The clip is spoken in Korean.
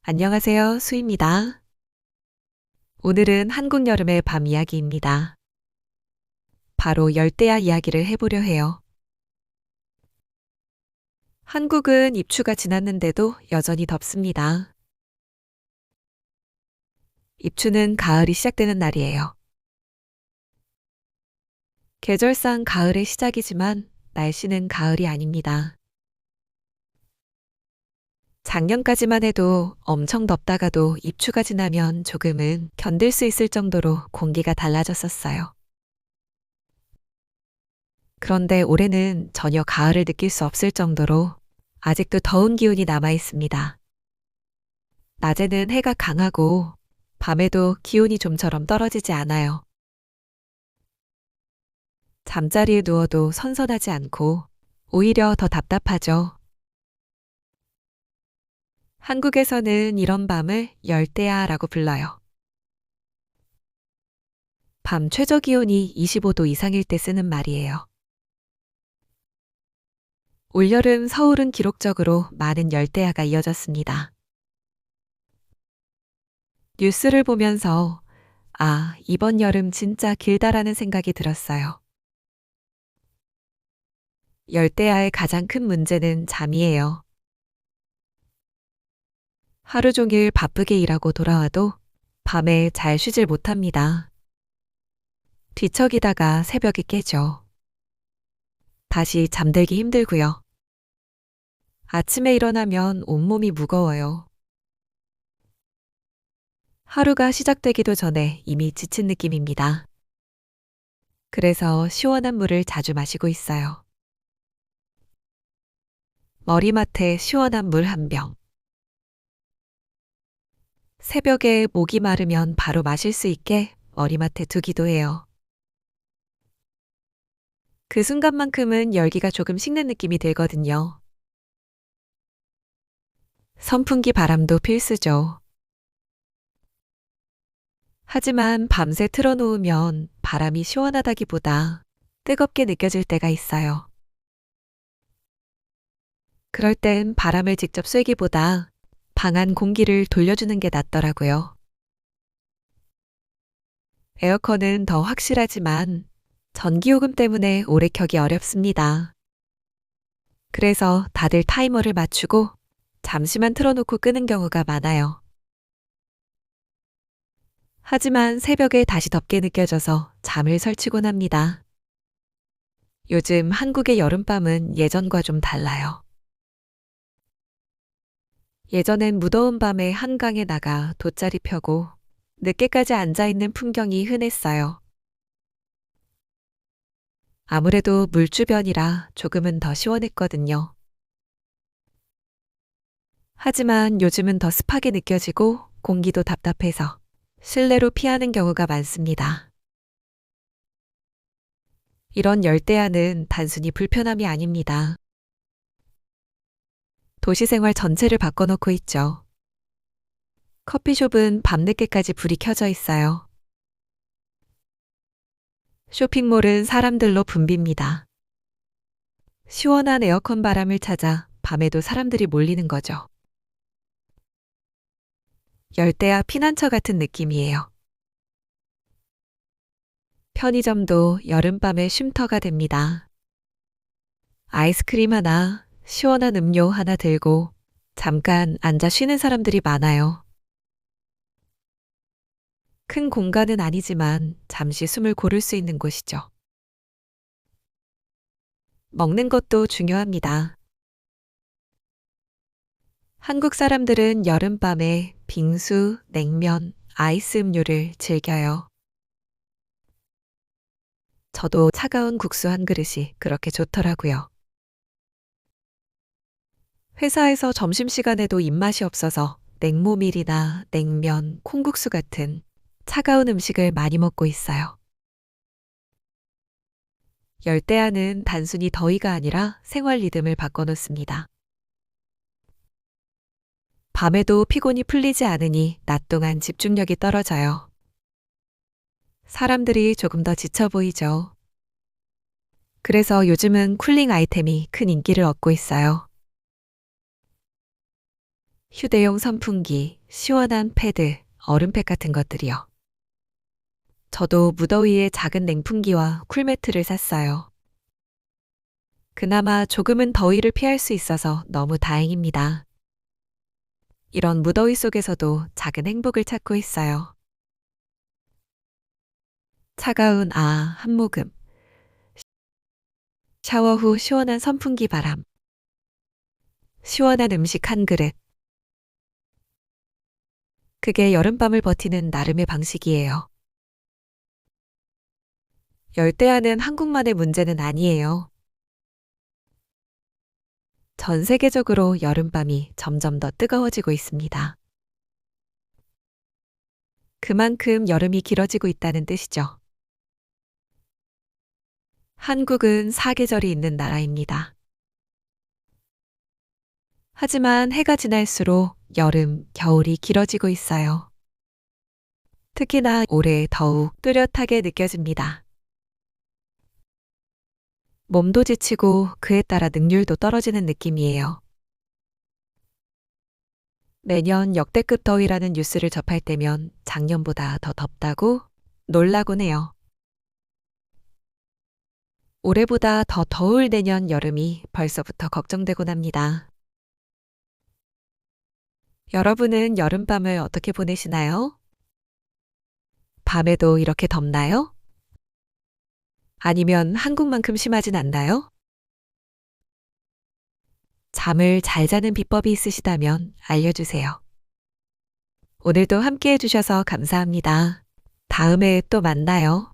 안녕하세요. 수입니다. 오늘은 한국 여름의 밤 이야기입니다. 바로 열대야 이야기를 해보려 해요. 한국은 입추가 지났는데도 여전히 덥습니다. 입추는 가을이 시작되는 날이에요. 계절상 가을의 시작이지만 날씨는 가을이 아닙니다. 작년까지만 해도 엄청 덥다가도 입추가 지나면 조금은 견딜 수 있을 정도로 공기가 달라졌었어요. 그런데 올해는 전혀 가을을 느낄 수 없을 정도로 아직도 더운 기운이 남아 있습니다. 낮에는 해가 강하고 밤에도 기온이 좀처럼 떨어지지 않아요. 잠자리에 누워도 선선하지 않고 오히려 더 답답하죠. 한국에서는 이런 밤을 열대야라고 불러요. 밤 최저 기온이 25도 이상일 때 쓰는 말이에요. 올여름 서울은 기록적으로 많은 열대야가 이어졌습니다. 뉴스를 보면서 이번 여름 진짜 길다라는 생각이 들었어요. 열대야의 가장 큰 문제는 잠이에요. 하루 종일 바쁘게 일하고 돌아와도 밤에 잘 쉬질 못합니다. 뒤척이다가 새벽에 깨죠. 다시 잠들기 힘들고요. 아침에 일어나면 온몸이 무거워요. 하루가 시작되기도 전에 이미 지친 느낌입니다. 그래서 시원한 물을 자주 마시고 있어요. 머리맡에 시원한 물 한 병. 새벽에 목이 마르면 바로 마실 수 있게 머리맡에 두기도 해요. 그 순간만큼은 열기가 조금 식는 느낌이 들거든요. 선풍기 바람도 필수죠. 하지만 밤새 틀어놓으면 바람이 시원하다기보다 뜨겁게 느껴질 때가 있어요. 그럴 땐 바람을 직접 쐬기보다 방 안 공기를 돌려주는 게 낫더라고요. 에어컨은 더 확실하지만 전기요금 때문에 오래 켜기 어렵습니다. 그래서 다들 타이머를 맞추고 잠시만 틀어놓고 끄는 경우가 많아요. 하지만 새벽에 다시 덥게 느껴져서 잠을 설치곤 합니다. 요즘 한국의 여름밤은 예전과 좀 달라요. 예전엔 무더운 밤에 한강에 나가 돗자리 펴고 늦게까지 앉아있는 풍경이 흔했어요. 아무래도 물 주변이라 조금은 더 시원했거든요. 하지만 요즘은 더 습하게 느껴지고 공기도 답답해서 실내로 피하는 경우가 많습니다. 이런 열대야는 단순히 불편함이 아닙니다. 도시 생활 전체를 바꿔놓고 있죠. 커피숍은 밤늦게까지 불이 켜져 있어요. 쇼핑몰은 사람들로 붐빕니다. 시원한 에어컨 바람을 찾아 밤에도 사람들이 몰리는 거죠. 열대야 피난처 같은 느낌이에요. 편의점도 여름밤의 쉼터가 됩니다. 아이스크림 하나, 시원한 음료 하나 들고 잠깐 앉아 쉬는 사람들이 많아요. 큰 공간은 아니지만 잠시 숨을 고를 수 있는 곳이죠. 먹는 것도 중요합니다. 한국 사람들은 여름밤에 빙수, 냉면, 아이스 음료를 즐겨요. 저도 차가운 국수 한 그릇이 그렇게 좋더라고요. 회사에서 점심시간에도 입맛이 없어서 냉모밀이나 냉면, 콩국수 같은 차가운 음식을 많이 먹고 있어요. 열대야는 단순히 더위가 아니라 생활 리듬을 바꿔놓습니다. 밤에도 피곤이 풀리지 않으니 낮 동안 집중력이 떨어져요. 사람들이 조금 더 지쳐 보이죠. 그래서 요즘은 쿨링 아이템이 큰 인기를 얻고 있어요. 휴대용 선풍기, 시원한 패드, 얼음팩 같은 것들이요. 저도 무더위에 작은 냉풍기와 쿨매트를 샀어요. 그나마 조금은 더위를 피할 수 있어서 너무 다행입니다. 이런 무더위 속에서도 작은 행복을 찾고 있어요. 차가운 한 모금, 샤워 후 시원한 선풍기 바람, 시원한 음식 한 그릇. 그게 여름밤을 버티는 나름의 방식이에요. 열대야는 한국만의 문제는 아니에요. 전 세계적으로 여름밤이 점점 더 뜨거워지고 있습니다. 그만큼 여름이 길어지고 있다는 뜻이죠. 한국은 사계절이 있는 나라입니다. 하지만 해가 지날수록 여름, 겨울이 길어지고 있어요. 특히나 올해 더욱 뚜렷하게 느껴집니다. 몸도 지치고 그에 따라 능률도 떨어지는 느낌이에요. 매년 역대급 더위라는 뉴스를 접할 때면 작년보다 더 덥다고 놀라곤 해요. 올해보다 더 더울 내년 여름이 벌써부터 걱정되곤 합니다. 여러분은 여름밤을 어떻게 보내시나요? 밤에도 이렇게 덥나요? 아니면 한국만큼 심하진 않나요? 잠을 잘 자는 비법이 있으시다면 알려주세요. 오늘도 함께 해주셔서 감사합니다. 다음에 또 만나요.